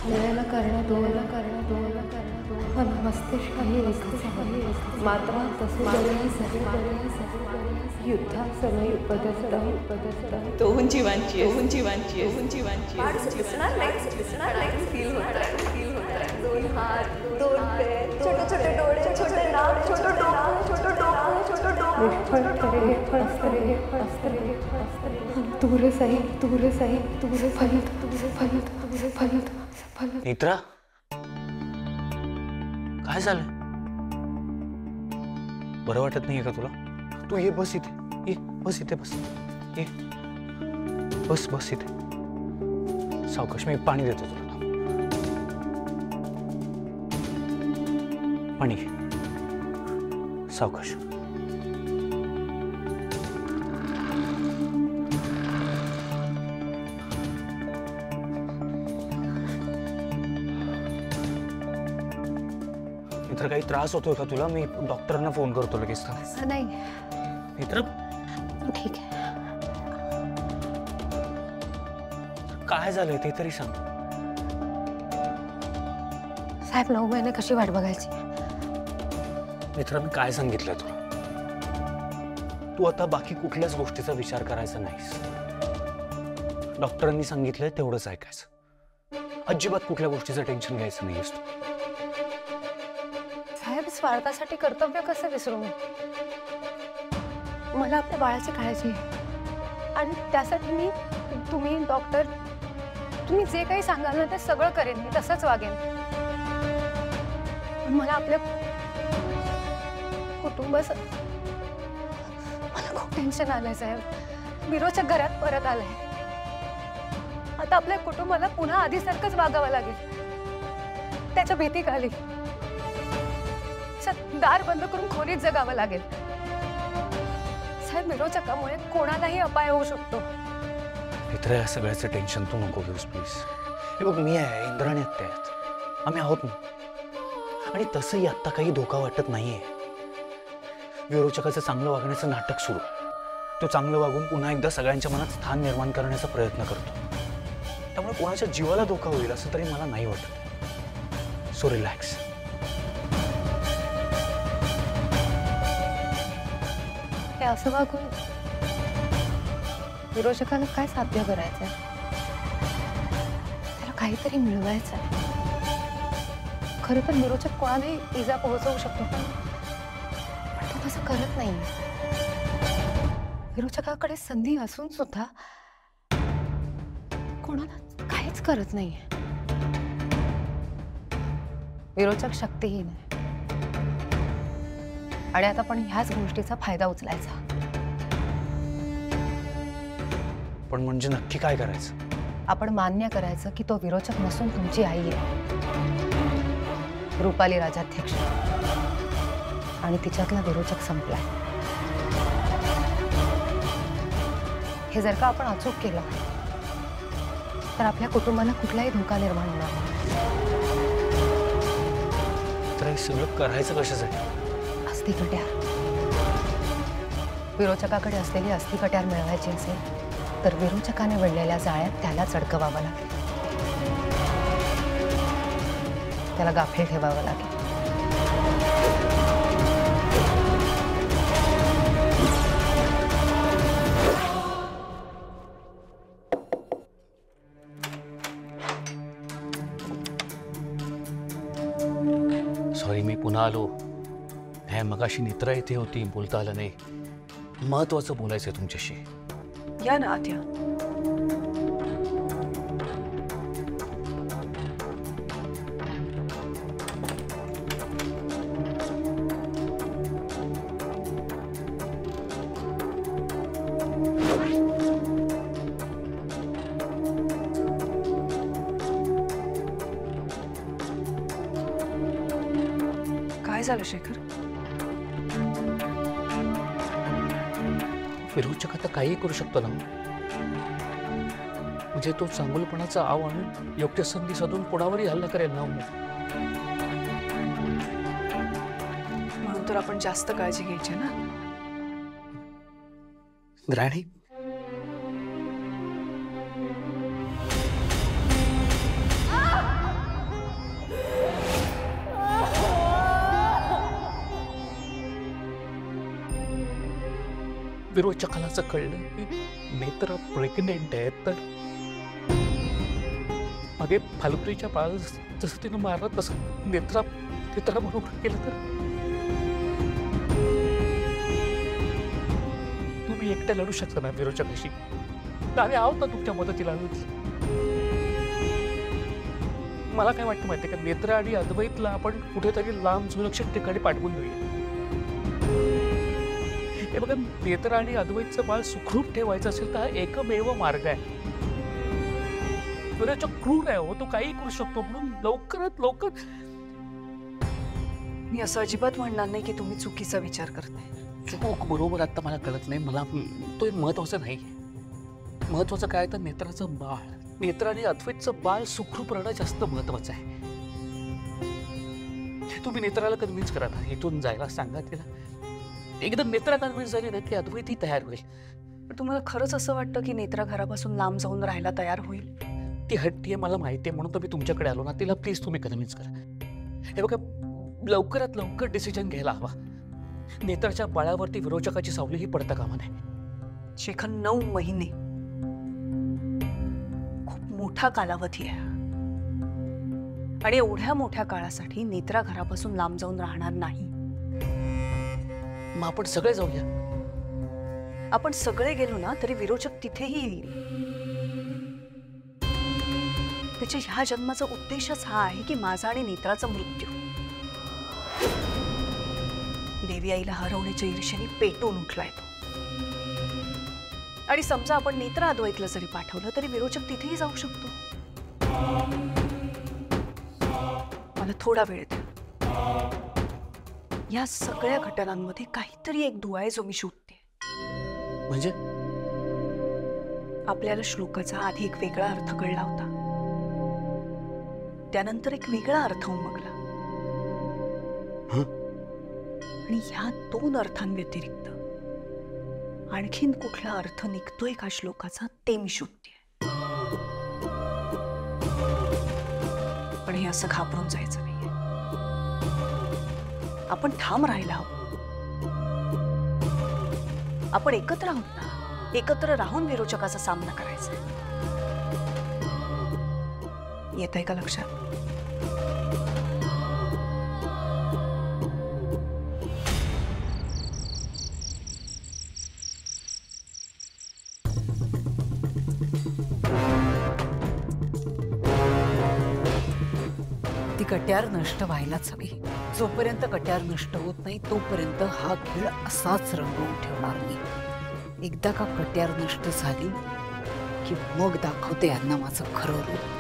नयन कर्ण मस्तिष्क मात्र तसे युद्धा समय तोहून जीवांची फील होता है दोन हात दोन पैर छोटे छोटे डोळे छोटे नाक छोटे डोकं छोटे दूर सही फल नेत्रा काय झालं? बरं वाटत नाहीये का तुला? तू ये बस इथे, ये बस इथे बस, ये बस इथे. सावकाश मी पाणी देतो तुला. पाणी घे. सावकाश. नेत्र काही त्रास होतोय का तुला? मी डॉक्टरांना फोन करतो लगेच. नाही नेत्र ठीक आहे. काय झालंय ते तरी सांग. साहेब 9 महिने कशी वाट बघायची? मित्र मी काय सांगितलंय तुला? तू आता बाकी कुठल्याच गोष्टीचा विचार करायचा नाहीस. डॉक्टरांनी सांगितलंय तेवढंच ऐकायचं. अजिबात कुठल्या गोष्टीचं टेन्शन घ्यायचं नाहीस तू. साहेब स्वार्थासाठी कर्तव्य कसं विसरू? मला आपल्या बाळाची काळजी आहे आणि त्यासाठी तुम्ही डॉक्टर तुम्ही जे काही सांगाल ना ते सगळं करेन. मी तसंच वागेन. मला आपल्या कुटुंबाचं मला खूप टेन्शन आलंय साहेब. विरोच्या घरात परत आलाय. आता आपल्या कुटुंबाला पुन्हा आधीसारखंच वागावं लागेल. त्याच्या भीतीखाली दार बंद करून खोलीत जगावं लागेल. साहेब विरोचकामुळे कोणालाही अपाय होऊ शकतो. मित्र या सगळ्याचं टेन्शन तू नको घेऊस प्लीज. हे बघ मी आहे, इंद्राणी आत्या आहेत, आम्ही आहोत ना. आणि तसंही आत्ता काही धोका वाटत नाहीये. विरोचकाचं चांगलं वागण्याचं नाटक सुरू. तो चांगलं वागून पुन्हा एकदा सगळ्यांच्या मनात स्थान निर्माण करण्याचा प्रयत्न करतो. त्यामुळे कोणाच्या जीवाला धोका होईल असं तरी मला नाही वाटत. So relax. हे असं वागून विरोचकाला काय साध्य करायचंय? त्याला काहीतरी मिळवायचंय. खरं तर विरोचक कोणालाही इजा पोहोचवू शकतो पण तो तसं करत नाही. विरोचकाकडे संधी असून सुद्धा कोणाला काहीच करत नाही. विरोचक शक्तीहीन आहे आणि आता पण ह्याच गोष्टीचा फायदा उचलायचा. पण म्हणजे नक्की काय करायचं? आपण मान्य करायचं की तो विरोचक नसून तुमची आई आहे, रुपाली राजाध्यक्ष, आणि तिच्यातला विरोचक संपलाय. हे जर का आपण अचूक केलं तर आपल्या कुटुंबाला कुठलाही धोका निर्माण होणार नाही. तर हे सगळं करायचं कशासाठी? अस्थि कट्यार. विरोचकाकडे असलेली अस्थि कट्यार मिळवायची असेल तर विरोचकाने विणलेल्या जाळ्यात त्यालाच अडकवावं लागेल. त्याला गाफील ठेवावं लागेल. सॉरी मी पुन्हा आलो. हे मगाशी नेत्रा इथे होती, बोलता आलं नाही. महत्वाचं बोलायचंय तुमच्याशी. या ना आत्या. काय झालं शेखर? विरोचक आता काही करू शकतो ना. म्हणजे तो चांगुलपणाचा आव आणून योग्य संधी साधून कोणावरही हल्ला करेल ना. म्हणून तर आपण जास्त काळजी घ्यायची ना. राणी विरोचकाला असं कळलं की नेत्रा प्रेग्नेंट आहे तर मागे फाल्गुनीच्या बाळाला जसं तिनं मारलं तसं नेत्रा बरोबर केलं तर तुम्ही एकट्या लढू शकता ना विरोचकाशी? आम्ही आहोत ना तुमच्या मदतीला. मला काय वाटतं माहितीये का, नेत्रा आणि अद्वैतला आपण कुठेतरी लांब सुरक्षित ठिकाणी पाठवून देऊया. हे बघा, नेत्रा आणि अद्वैतचं बाळ सुखरूप ठेवायचं असेल तर हा एकमेव मार्ग आहे. विरोचक क्रूर आहे हो, तो काही करू शकतो. म्हणून लवकरात लवकर. मी असं अजिबात म्हणणार नाही की तुम्ही चुकीचा विचार करताय. चूक बरोबर आता मला कळत नाही. मला तो महत्वाचं नाही. महत्वाचं काय तर नेत्राचं बाळ, नेत्रा आणि अद्वैतचं बाळ सुखरूप राहणं जास्त महत्वाचं आहे. तुम्ही नेत्राला कन्व्हिन्स करा ना, इथून जायला सांगा तिला. एकदा नेत्रा कन्व्हिन्स झाली ना की अद्वैतही तयार होईल. पण तुम्हाला खरंच असं वाटतं की नेत्रा घरापासून लांब जाऊन राहायला तयार होईल? ती हट्टी आहे, मला माहिती आहे, म्हणून तर मी तुमच्याकडे आलो ना. तिला प्लीज तुम्ही कन्व्हिन्स करा. हे बघा, लवकरात लवकर डिसिजन घ्यायला हवा. नेत्राच्या बाळावरती विरोचकाची सावलीही पडता कामा नये. शेखर, 9 महिने खूप मोठा कालावधी आहे आणि एवढ्या मोठ्या काळासाठी नेत्रा घरापासून लांब जाऊन राहणार नाही. मग आपण सगळे जाऊया. आपण सगळे गेलो ना तरी विरोचक तिथेही येईल. त्याच्या ह्या जन्माचा उद्देशच हा आहे की माझा आणि नेत्राचा मृत्यू. देवी आईला हरवण्याच्या ईर्ष्येने पेटून उठलाय तो. आणि समजा आपण नेत्रा अद्वैतला जरी पाठवलं तरी विरोचक तिथेही जाऊ शकतो. मला थोडा वेळ द्या. या सगळ्या घटनांमध्ये काहीतरी एक दुवा आहे जो मी शोधते. म्हणजे आपल्याला श्लोकाचा आधी एक वेगळा अर्थ कळला होता, त्यानंतर एक वेगळा अर्थ उमगला. आणि ह्या 2 अर्थांव्यतिरिक्त आणखीन कुठला अर्थ निघतोय का श्लोकाचा ते मी शोधते. पण हे असं घाबरून जायचं नाहीये. आपण ठाम राहायला हवं. आपण एकत्र आहोत ना, एकत्र राहून विरोचकाचा सामना करायचा. येतंय का लक्षात? ती कट्यार नष्ट व्हायलाच हवी. जोपर्यंत कट्यार नष्ट होत नाही तोपर्यंत हा खेळ असाच रंगवून ठेवणार मी. एकदा का कट्यार नष्ट झाली की मग दाखवते यांना माझं खरं रूप.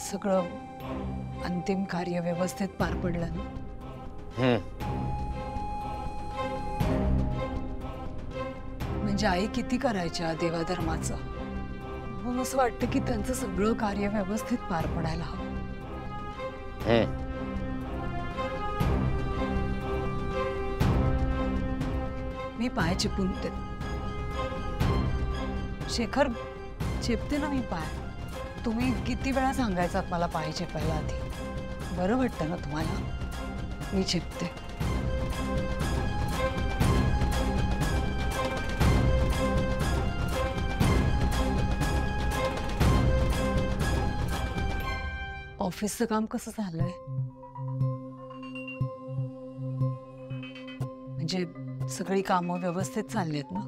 सगळं अंतिम कार्य व्यवस्थित पार पडलं ना. म्हणजे आई किती करायच्या देवाधर्माचं, म्हणून असं वाटतं की त्यांचं सगळं कार्य व्यवस्थित पार पडायला हवं. मी पाय चिपून देते. शेखर, चिपते ना मी पाय. तुम्ही किती वेळा सांगायचात मला पाय चिपायला आधी. बरं वाटतं ना तुम्हाला? मी चिपते. ऑफिसचं काम कसं झालंय? म्हणजे सगळी कामं व्यवस्थित चालली आहेत ना?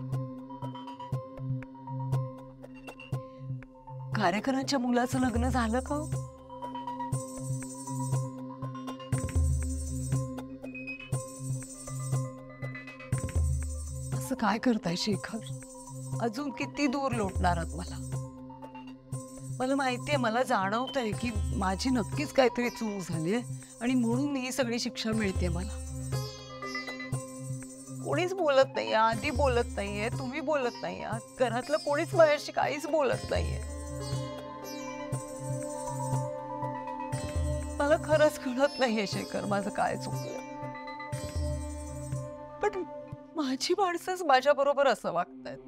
खारेकरांच्या मुलाचं लग्न झालं का हो? असं काय करताय शेखर? अजून किती दूर लोटणार आहात मला? मला माहितीये, मला जाणवतंय की माझी नक्कीच काहीतरी चूक झालीये आणि म्हणून ही सगळी शिक्षा मिळते मला. कोणीच बोलत नाहीये, आधी बोलत नाहीये, तुम्ही बोलत नाही आहात, घरातलं कोणीच माझ्याशी काहीच बोलत नाहीये. मला खरंच कळत नाहीये शेखर माझं काय चुकलं. पण माझी माणसंच माझ्या बरोबर असं वागतायत.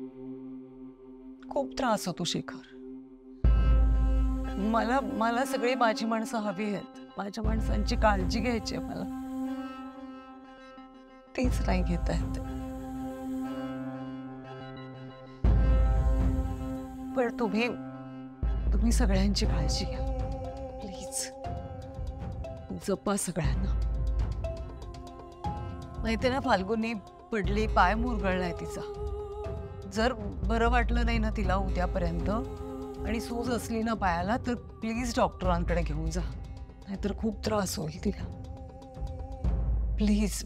खूप त्रास होतो शेखर. मला सगळी माझी माणसं हवी आहेत. माझ्या माणसांची काळजी घ्यायची आहे मला. तीच नाही घेता येत. पण तुम्ही सगळ्यांची काळजी घ्या प्लीज. जपा सगळ्यांना. माहिती ना, फाल्गुनी पडली, पाय मुरगळलाय तिचा. जर बरं वाटलं नाही ना तिला उद्यापर्यंत आणि सूज असली ना पायाला, तर प्लीज डॉक्टरांकडे घेऊन जा, नाहीतर खूप त्रास होईल तिला. प्लीज.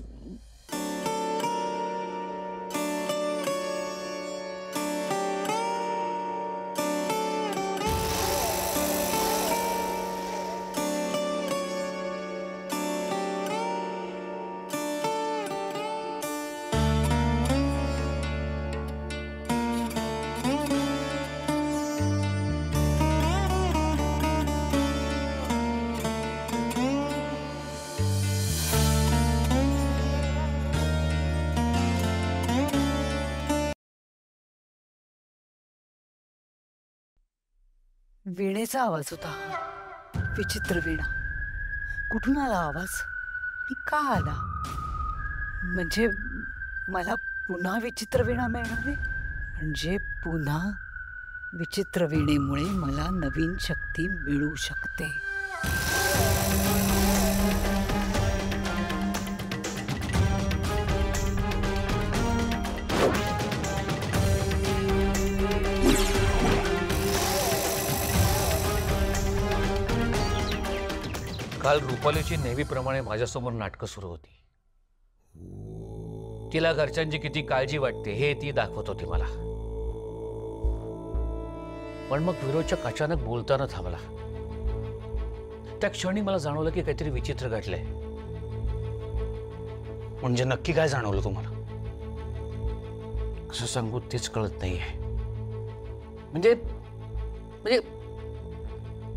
वीणेचा आवाज होता. विचित्र वीणा. कुठून आला आवाज आणि का आला? म्हणजे मला पुन्हा विचित्र वीणा मिळणार आहे? म्हणजे पुन्हा विचित्र वीणेमुळे मला नवीन शक्ती मिळू शकते. काल रुपालीची नेहमीप्रमाणे माझ्यासमोर नाटकं सुरू होती. तिला घरच्यांची किती काळजी वाटते हे ती दाखवत होती मला. पण मग विरोचक अचानक बोलताना थांबला. त्या क्षणी मला जाणवलं की काहीतरी विचित्र घडलंय. म्हणजे नक्की काय जाणवलं तुम्हाला? कसं सांगू तेच कळत नाहीये. म्हणजे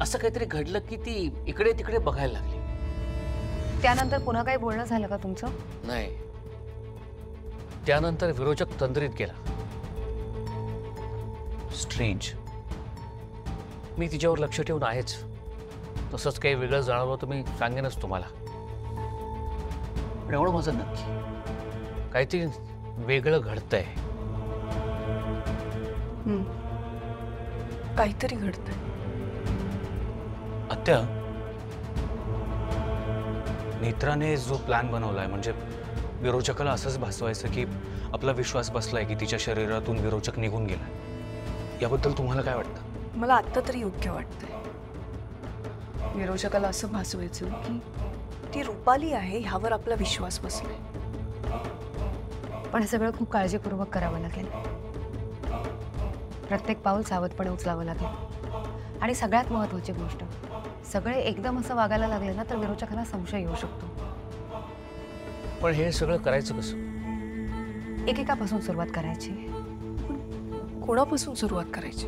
असं काहीतरी घडलं की ती इकडे तिकडे बघायला लागली. त्यानंतर पुन्हा काही बोलणं झालं का तुमचं? नाही. त्यानंतर विरोचक तंद्रीत गेला. स्ट्रेंज. मी तिच्यावर लक्ष ठेवून आहेच. तसंच काही वेगळं जाणवलं तर मी सांगेनच तुम्हाला. पण एवढं माझं नक्की काहीतरी वेगळं घडतंय. काहीतरी घडतंय. आत्या, नेत्राने जो प्लॅन बनवलाय, म्हणजे विरोचकाला असंच भासवायचं की आपला विश्वास बसलाय की तिच्या शरीरातून विरोचक निघून गेलाय, याबद्दल तुम्हाला काय वाटतं? मला आत्ता तरी योग्य वाटतंय. विरोचकाला असं भासवायचं की ती रुपाली आहे ह्यावर आपला विश्वास बसलाय. पण हे सगळं खूप काळजीपूर्वक करावं लागेल. प्रत्येक पाऊल सावधपणे उचलावं लागेल. आणि सगळ्यात महत्त्वाची गोष्ट, सगळे एकदम असं वागायला लागले ना तर विरोचकाला संशय येऊ शकतो. पण हे सगळं करायचं कसं? एकेकापासून सुरुवात करायची. कोणापासून सुरुवात करायची?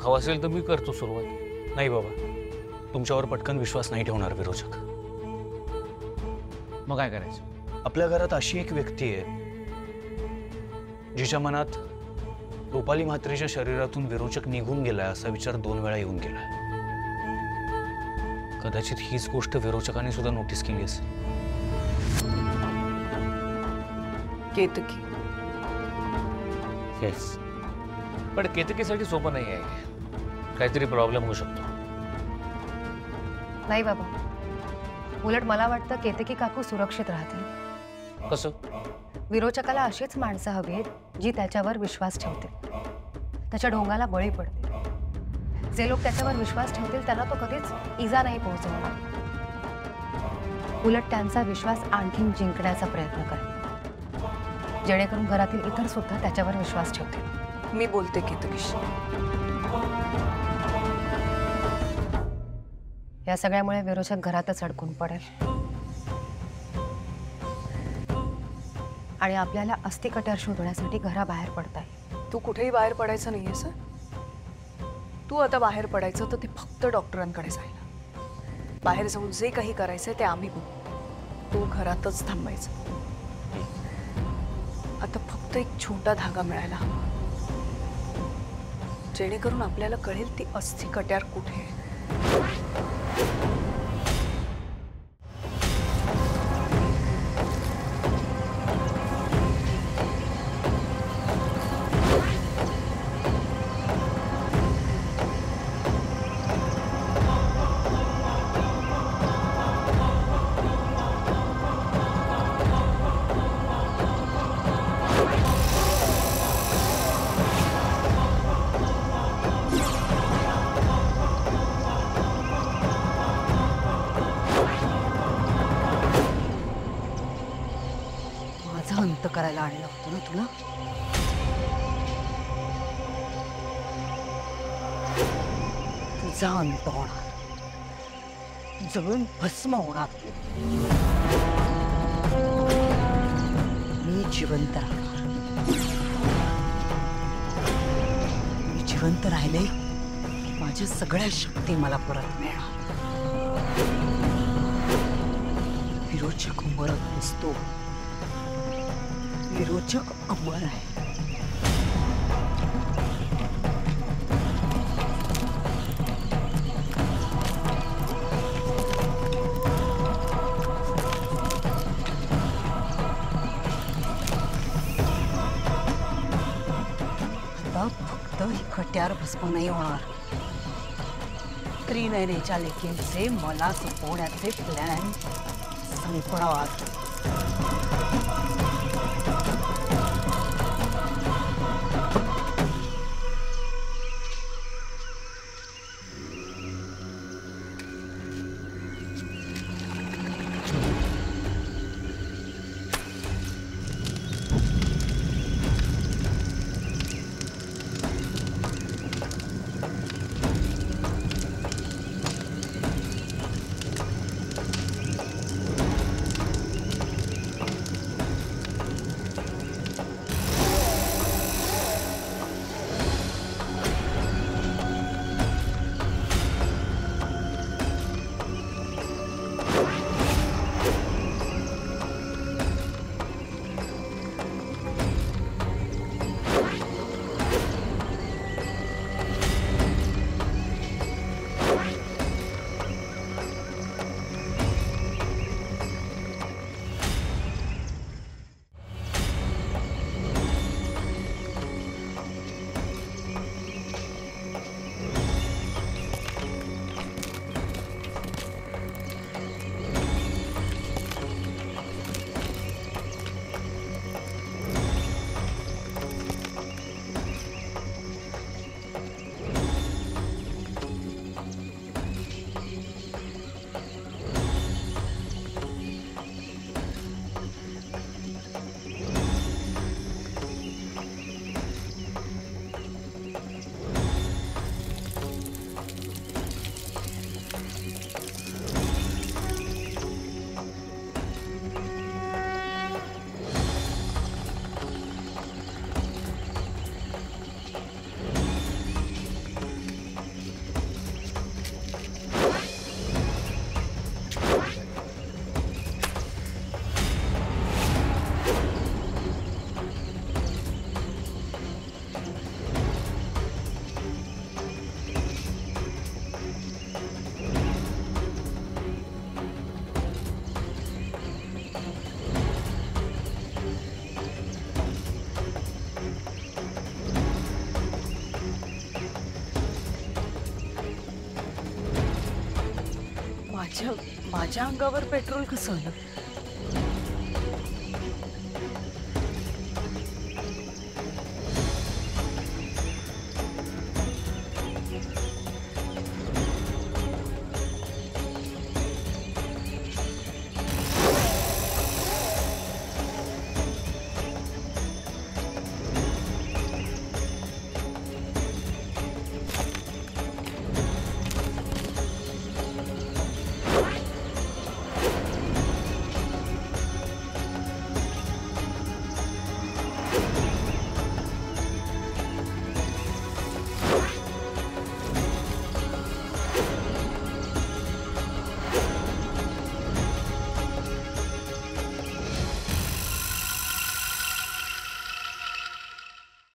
हवं असेल तर मी करतो सुरुवात. नाही बाबा, तुमच्यावर पटकन विश्वास नाही ठेवणार विरोचक. मग काय करायचं? आपल्या घरात अशी एक व्यक्ती आहे जिच्या मनात रुपाली म्हात्रेच्या शरीरातून विरोचक निघून गेलाय असा विचार 2 वेळा येऊन गेलाय. कदाचित हीच गोष्ट विरोचकाने सुद्धा नोटीस केली असेल. केतकी. येस. पण केतकीसाठी सोपं नाही आहे. काहीतरी प्रॉब्लेम होऊ शकतो. नाही बाबा, उलट मला वाटतं केतकी काकू सुरक्षित राहतील. कसं? विरोचकाला अशीच माणसं हवी आहेत जी त्याच्यावर विश्वास ठेवतील, त्याच्या ढोंगाला बळी पडतील. जे लोक त्याच्यावर विश्वास ठेवतील त्यांना तो कधीच इजा नाही पोहोचवणार, उलट त्यांचा विश्वास आणखीन जिंकण्याचा प्रयत्न करेल, जेणेकरून घरातील इतर सुद्धा त्याच्यावर विश्वास ठेवतील. मी बोलते केतकीशी. या सगळ्यामुळे विरोचक घरातच अडकून पडेल आणि आपल्याला अस्थिकट्यार शोधण्यासाठी घराबाहेर पडता येईल. तू कुठेही बाहेर पडायचं नाहीये सर. तू आता बाहेर पडायचं तर ते फक्त डॉक्टरांकडे जायला. बाहेर जाऊन जे काही करायचंय ते आम्ही बघू. तू घरातच थांबायचं. आता फक्त एक छोटा धागा मिळायला हवा, जेणेकरून आपल्याला कळेल ती अस्थि कट्यार कुठे आहे. माझा अंत करायला आणलं होतं ना तुला. तुझा अंत होणार, जळून भस्म होणार. मी जिवंत राहणार. मी जिवंत राहिले की माझ्या सगळ्या शक्ती मला परत मिळणार. विरोचक मरत नसतो, विरोचक अमर आहे. आता फक्त ही कट्यार भस्म नाही होणार. त्रिनयनेच्या लेकींचे मला सोपवण्याचे प्लॅन संपणार. माझ्या अंगावर पेट्रोल कसं आलं?